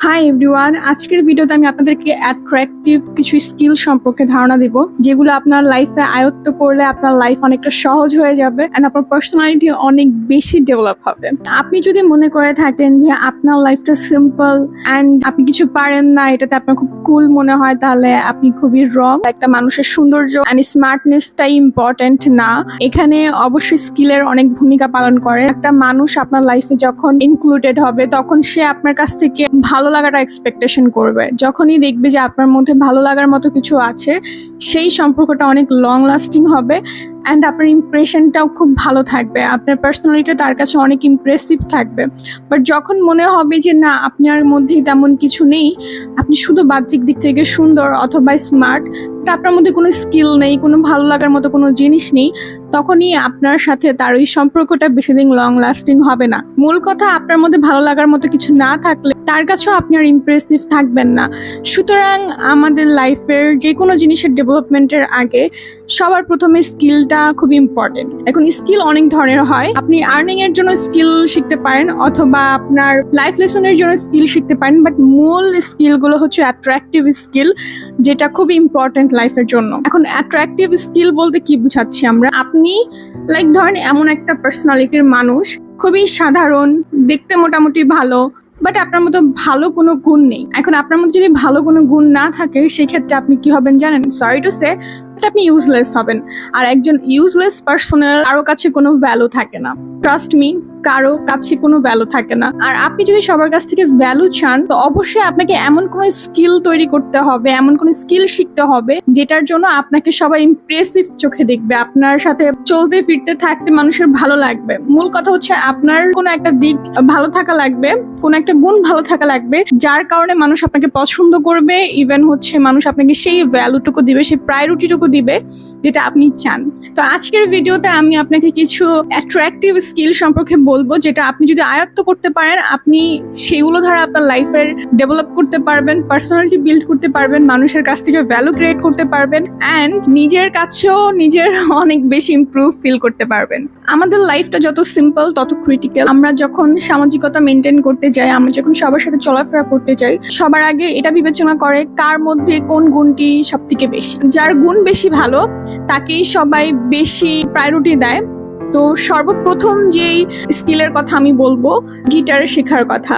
Hi everyone, আজকের ভিডিওতে আমি আপনাদেরকে অ্যাট্রাকটিভ কিছু স্কিল সম্পর্কে ধারণা দিব, যেগুলো আপনার লাইফে আয়ত্ত করলে আপনার লাইফ অনেকটা সহজ হয়ে যাবে এন্ড আপনার পার্সোনালিটি অনেক বেশি ডেভেলপ হবে। আপনি যদি মনে করে থাকেন যে আপনার লাইফটা সিম্পল অ্যান্ড আপনি কিছু পারেন না, এটাতে আপনার খুব কুল মনে হয়, তাহলে আপনি খুবই রং। একটা মানুষের সৌন্দর্য অ্যান্ড স্মার্টনেসটাই ইম্পর্টেন্ট না, এখানে অবশ্যই স্কিলের অনেক ভূমিকা পালন করে। একটা মানুষ আপনার লাইফে যখন ইনক্লুডেড হবে তখন সে আপনার কাছ থেকে ভালো লাগাটা এক্সপেকটেশন করবে। যখনই দেখবে যে আপনার মধ্যে ভালো লাগার মতো কিছু আছে, সেই সম্পর্কটা অনেক লং লাস্টিং হবে অ্যান্ড আপনার ইমপ্রেশনটাও খুব ভালো থাকবে, আপনার পার্সোনালিটি তার কাছে অনেক ইমপ্রেসিভ থাকবে। বাট যখন মনে হবে যে না, আপনার মধ্যে তেমন কিছু নেই, আপনি শুধু বাহ্যিক দিক থেকে সুন্দর অথবা স্মার্ট, আপনার মধ্যে কোনো স্কিল নেই, কোনো ভালো লাগার মতো কোনো জিনিস নেই, তখনই আপনার সাথে তার ওই সম্পর্কটা বেশি দিন লং লাস্টিং হবে না। মূল কথা, আপনার মধ্যে ভালো লাগার মতো কিছু না থাকলে তার কাছেও আপনি আর ইমপ্রেসিভ থাকবেন না। সুতরাং আমাদের লাইফের যে কোনো জিনিসের ডেভেলপমেন্টের আগে সবার প্রথমে স্কিলটা খুব ইম্পর্টেন্ট। এখন স্কিল অনেক ধরনের হয়, আপনি আর্নিং এর জন্য স্কিল শিখতে পারেন অথবা আপনার লাইফ লেসনের জন্য স্কিল শিখতে পারেন, বাট মূল স্কিলগুলো হচ্ছে অ্যাট্রাকটিভ স্কিল, যেটা খুব ইম্পর্টেন্ট লাইফের জন্য। এখন অ্যাট্রাকটিভ স্কিল বলতে কি বুঝাচ্ছি আমরা? আপনি লাইক ধরেন এমন একটা পার্সোনালিটির মানুষ, খুবই সাধারণ, দেখতে মোটামুটি ভালো, বাট আপনার মতো ভালো কোনো গুণ নেই। এখন আপনার মধ্যে যদি ভালো কোনো গুণ না থাকে, সেক্ষেত্রে আপনি কি হবেন জানেন? সরি টু সে, আপনি ইউজলেস হবেন। আর একজন ইউজলেস পার্সনের কারো কাছে কোনো ভ্যালু থাকে না, ট্রাস্ট মি, কারো কাছে কোনো ভ্যালু থাকে না। আর আপনি যদি সবার কাছ থেকে ভ্যালু চান, তো অবশ্যই আপনাকে এমন কোনো স্কিল তৈরি করতে হবে, এমন কোনো স্কিল শিখতে হবে যেটার জন্য আপনাকে সবাই ইমপ্রেসিভ চোখে দেখবে, আপনার সাথে চলতে ফিরতে থাকতে মানুষের ভালো লাগবে। মূল কথা হচ্ছে আপনার কোনো একটা দিক ভালো থাকা লাগবে, কোনো একটা গুণ ভালো থাকা লাগবে, যার কারণে মানুষ আপনাকে পছন্দ করবে, ইভেন হচ্ছে মানুষ আপনাকে সেই ভ্যালুটুকু দিবে, সেই প্রায়োরিটিটুকু দিবে যেটা আপনি চান। তো আজকের ভিডিওতে আমি আপনাকে কিছু অ্যাট্রাকটিভ স্কিল সম্পর্কে বলবো, যেটা আপনি যদি আয়ত্ত করতে পারেন, আপনি সেগুলো দ্বারা আপনার লাইফের ডেভেলপ করতে পারবেন, পার্সোনালিটি বিল্ড করতে পারবেন, মানুষের কাছ থেকে ভ্যালু ক্রিয়েট করতে পারবেন অ্যান্ড নিজের কাছেও নিজের অনেক বেশি ইমপ্রুভ ফিল করতে পারবেন। আমাদের লাইফটা যত সিম্পল তত ক্রিটিক্যাল। আমরা যখন সামাজিকতা মেনটেন করতে যাই, আমরা যখন সবার সাথে চলাফেরা করতে যাই, সবার আগে এটা বিবেচনা করে কার মধ্যে কোন গুণটি সব থেকে বেশি। যার গুণ বেশি ভালো তাকেই সবাই বেশি প্রায়োরিটি দেয়। তো সর্বপ্রথম যেই স্কিলের কথা আমি বলবো, গিটার শেখার কথা।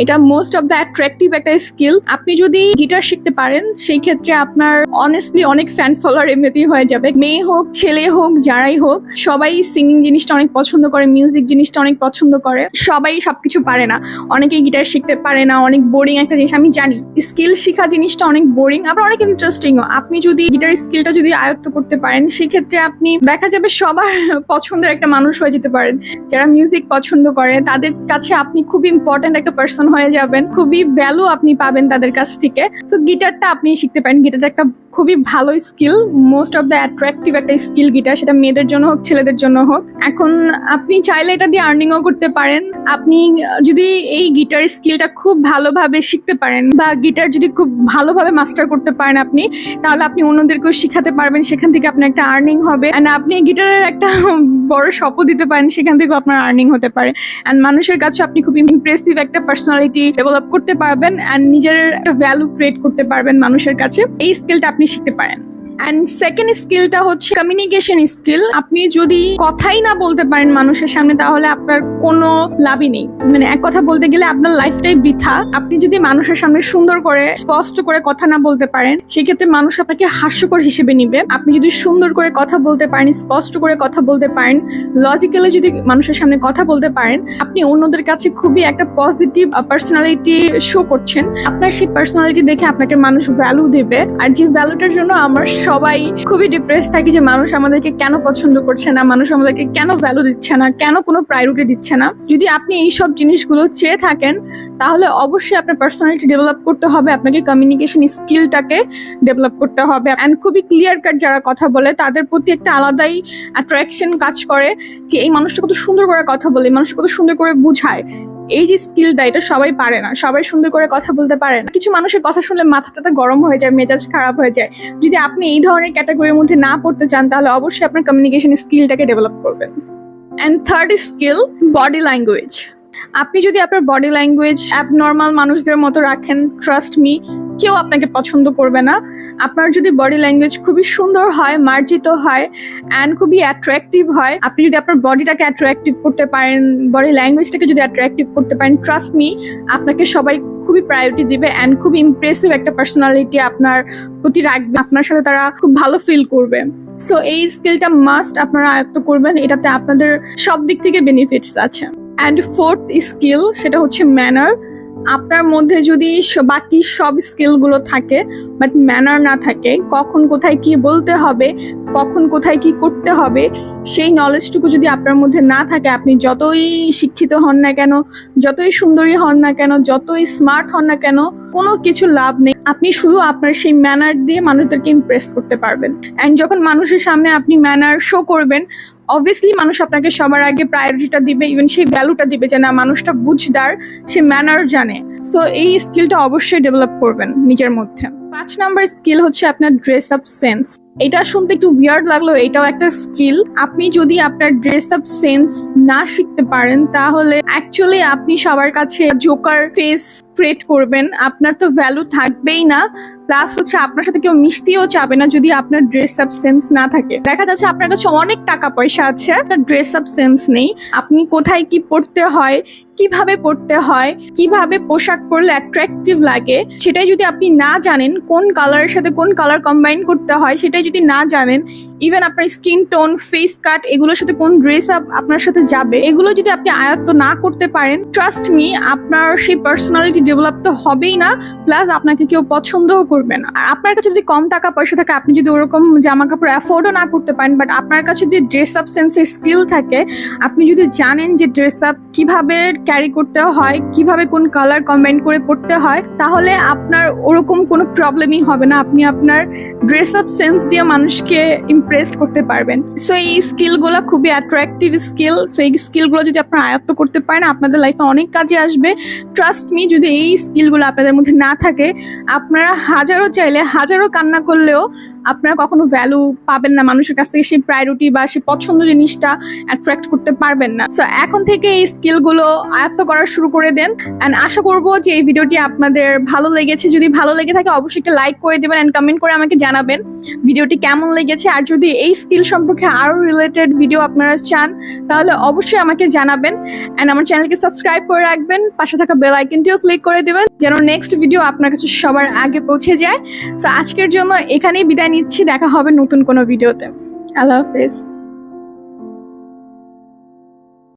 এটা মোস্ট অফ দ্য অ্যাট্রাকটিভ একটা স্কিল। আপনি যদি গিটার শিখতে পারেন, সেই ক্ষেত্রে আপনার অনেস্টলি অনেক ফ্যান ফলোয়ার এমনিতেই হয়ে যাবে। মেয়ে হোক ছেলে হোক যারাই হোক, সবাই সিঙ্গিং জিনিসটা অনেক পছন্দ করে, মিউজিক জিনিসটা অনেক পছন্দ করে। সবাই সবকিছু পারে না, অনেকেই গিটার শিখতে পারে না, অনেক বোরিং একটা জিনিস আমি জানি। স্কিল শেখা জিনিসটা অনেক বোরিং, আবার অনেক ইন্টারেস্টিংও। আপনি যদি গিটার স্কিলটা যদি আয়ত্ত করতে পারেন, সেক্ষেত্রে আপনি দেখা যাবে সবার পছন্দের একটা মানুষ হয়ে যেতে পারেন। যারা মিউজিক পছন্দ করে তাদের কাছে আপনি খুব ইম্পর্টেন্ট একটা পার্সন হয়ে যাবেন, খুবই ভ্যালু আপনি পাবেন তাদের কাছ থেকে। তো গিটারটা আপনি শিখতে পারেন, গিটারটা একটা খুবই ভালো skill, most of the attractive একটা স্কিল গিটার, সেটা মেয়েদের জন্য হোক ছেলেদের জন্য হোক। এখন আপনি চাইলে এটা দিয়ে আর্নিংও করতে পারেন। আপনি যদি এই গিটার স্কিলটা খুব ভালোভাবে শিখতে পারেন বা গিটার যদি খুব ভালোভাবে মাস্টার করতে পারেন আপনি, তাহলে আপনি অন্যদেরকেও শিখাতে পারবেন, সেখান থেকে আপনার একটা আর্নিং হবে অ্যান্ড আপনি গিটারের একটা বড় শপও দিতে পারেন, সেখান থেকেও আপনার আর্নিং হতে পারে অ্যান্ড মানুষের কাছে আপনি খুব ইমপ্রেসিভ একটা পার্সোনালিটি ডেভেলপ করতে পারবেন অ্যান্ড নিজের একটা ভ্যালু ক্রিয়েট করতে পারবেন মানুষের কাছে। এই স্কিলটা আপনি শিখতে পারেন। অ্যান্ড সেকেন্ড স্কিলটা হচ্ছে কমিউনিকেশন স্কিল। আপনি যদি কথাই না বলতে পারেন মানুষের সামনে, তাহলে আপনার কোনো লাভই নেই। মানে এক কথা বলতে গেলে আপনার লাইফটাই বৃথা। আপনি যদি মানুষের সামনে সুন্দর করে স্পষ্ট করে কথা না বলতে পারেন, সেক্ষেত্রে মানুষ আপনাকে হাস্যকর হিসেবে নিবে। আপনি যদি সুন্দর করে কথা বলতে পারেন, স্পষ্ট করে কথা বলতে পারেন, লজিক্যালি যদি মানুষের সামনে কথা বলতে পারেন, আপনি অন্যদের কাছে খুবই একটা পজিটিভ পার্সোনালিটি শো করছেন। আপনার সেই পার্সোনালিটি দেখে আপনাকে মানুষ ভ্যালু দেবে। আর যে ভ্যালুটার জন্য আমরা সবাই খুবই ডিপ্রেস থাকি, যে মানুষ আমাদেরকে কেন পছন্দ করছে না, মানুষ আমাদেরকে কেন ভ্যালু দিচ্ছে না, কেন কোনো প্রায়োরিটি দিচ্ছে না। যদি আপনি এই সব জিনিসগুলো চেয়ে থাকেন, তাহলে অবশ্যই আপনার পার্সোনালিটি ডেভেলপ করতে হবে, আপনাকে কমিউনিকেশন স্কিলটাকে ডেভেলপ করতে হবে। অ্যান্ড খুবই ক্লিয়ার কাট যারা কথা বলে, তাদের প্রতি একটা আলাদাই অ্যাট্রাকশন কাজ করে, যে এই মানুষটা কত সুন্দর করে কথা বলে, এই মানুষটা কত সুন্দর করে বুঝায়। এই যে স্কিলটা, এটা সবাই পারে না, সবাই সুন্দর করে কথা বলতে পারে না। কিছু মানুষের কথা শুনলে মাথাটা গরম হয়ে যায়, মেজাজ খারাপ হয়ে যায়। যদি আপনি এই ধরনের ক্যাটাগরির মধ্যে না পড়তে চান, তাহলে অবশ্যই আপনার কমিউনিকেশন স্কিলটাকে ডেভেলপ করবেন। And third skill, body language. আপনি যদি আপনার বডি ল্যাঙ্গুয়েজ অ্যাবনর্মাল মানুষদের মতো রাখেন, ট্রাস্ট মি, কেউ আপনাকে পছন্দ করবে না। আপনার যদি বডি ল্যাঙ্গুয়েজ খুবই সুন্দর হয়, মার্জিত হয় অ্যান্ড খুবই অ্যাট্রাকটিভ হয়, আপনি যদি আপনার বডিটাকে অ্যাট্রাকটিভ করতে পারেন, বডি ল্যাঙ্গুয়েজটাকে যদি অ্যাট্রাকটিভ করতে পারেন, ট্রাস্ট মি, আপনাকে সবাই খুবই প্রায়োরিটি দিবে অ্যান্ড খুব ইমপ্রেসিভ একটা পার্সোনালিটি আপনার প্রতি রাখবে, আপনার সাথে তারা খুব ভালো ফিল করবে। সো এই স্কিলটা মাস্ট আপনারা আয়ত্ত করবেন, এটাতে আপনাদের সব দিক থেকে বেনিফিটস আছে। অ্যান্ড ফোর্থ স্কিল, সেটা হচ্ছে ম্যানার। আপনার মধ্যে যদি বাকি সব স্কিলগুলো থাকে বাট ম্যানার না থাকে, কখন কোথায় কি বলতে হবে, কখন কোথায় কি করতে হবে, সেই নলেজটুকু যদি আপনার মধ্যে না থাকে, আপনি যতই শিক্ষিত হন না কেন, যতই সুন্দরী হন না কেন, যতই স্মার্ট হন না কেন, কোনো কিছু লাভ নেই। আপনি শুধু আপনার সেই ম্যানার দিয়ে মানুষদেরকে ইমপ্রেস করতে পারবেন। অ্যান্ড যখন মানুষের সামনে আপনি ম্যানার শো করবেন, অবভিয়াসলি মানুষ আপনাকে সবার আগে প্রায়োরিটিটা দিবে, ইভেন সেই ভ্যালুটা দিবে যে না, মানুষটা বুঝদার, সে ম্যানার জানে। সো এই স্কিলটা অবশ্যই ডেভেলপ করবেন নিজের মধ্যে। 5 নাম্বার স্কিল হচ্ছে আপনার ড্রেস আপ সেন্স। এটা শুনতে একটু উইয়ার্ড লাগলো, এটাও একটা স্কিল। আপনি যদি আপনার ড্রেস আপ সেন্স না শিখতে পারেন, তাহলে অ্যাকচুয়ালি আপনি সবার কাছে জোকার ফেস ক্রিয়েট করবেন, আপনার তো ভ্যালু থাকবেই না, প্লাস হচ্ছে আপনার সাথে কেউ মিশতেও চাবে না যদি আপনার ড্রেস আপ সেন্স না থাকে। দেখা যাচ্ছে আপনার কাছে অনেক টাকা পয়সা আছে, আপনার ড্রেস আপ সেন্স নেই। আপনি কোথায় কি পড়তে হয়, কিভাবে পড়তে হয়, কিভাবে পোশাক পরলে অ্যাট্রাকটিভ লাগে, সেটাই যদি আপনি না জানেন, কোন কালারের সাথে কোন কালার কম্বাইন করতে হয় সেটাই যদি না জানেন, ইভেন আপনার স্কিন টোন, ফেস কাট, এগুলোর সাথে কোন ড্রেস আপ আপনার সাথে যাবে, এগুলো যদি আপনি আয়ত্ত না করতে পারেন, ট্রাস্ট মি, আপনার সেই পার্সোনালিটি ডেভেলপ তো হবেই না, প্লাস আপনাকে কেউ পছন্দও করবে না। আর আপনার কাছে যদি কম টাকা পয়সা থাকে, আপনি যদি ওরকম জামা কাপড় অ্যাফোর্ডও না করতে পারেন, বাট আপনার কাছে যদি ড্রেস আপ সেন্সের স্কিল থাকে, আপনি যদি জানেন যে ড্রেস আপ কিভাবে ক্যারি করতে হয়, কিভাবে কোন কালার কম্বাইন করে পড়তে হয়, তাহলে আপনার ওরকম কোনো প্রবলেমই হবে না। আপনি আপনার ড্রেস আপ সেন্স দিয়ে মানুষকে ইমপ্রেস করতে পারবেন। সো এই স্কিলগুলো খুবই অ্যাট্রাকটিভ স্কিল। সো এই স্কিলগুলো যদি আপনারা আয়ত্ত করতে পারেন, আপনাদের লাইফে অনেক কাজে আসবে। ট্রাস্ট মি, যদি এই স্কিলগুলো আপনাদের মধ্যে না থাকে, আপনারা হাজারো চাইলে, হাজারো কান্না করলেও আপনারা কখনো ভ্যালু পাবেন না, মানুষের কাছ থেকে সেই প্রায়োরিটি বা সেই পছন্দ জিনিসটা অ্যাট্রাক্ট করতে পারবেন না। সো এখন থেকে এই স্কিলগুলো আয়ত্ত করা শুরু করে দেন। অ্যান্ড আশা করবো যে এই ভিডিওটি আপনাদের ভালো লেগেছে। যদি ভালো লেগে থাকে অবশ্যই একটা লাইক করে দেবেন অ্যান্ড কমেন্ট করে আমাকে জানাবেন ভিডিওটি কেমন লেগেছে। আর যদি এই স্কিল সম্পর্কে আরও রিলেটেড ভিডিও আপনারা চান, তাহলে অবশ্যই আমাকে জানাবেন। অ্যান্ড আমার চ্যানেলকে সাবস্ক্রাইব করে রাখবেন, পাশে থাকা বেল আইকনটিও ক্লিক করে দেবেন যেন নেক্সট ভিডিও আপনার কাছে সবার আগে পৌঁছে যায়। সো আজকের জন্য এখানেই বিদায় নিচ্ছি, দেখা হবে নতুন কোনো ভিডিওতে। আল্লাহ হাফেজ।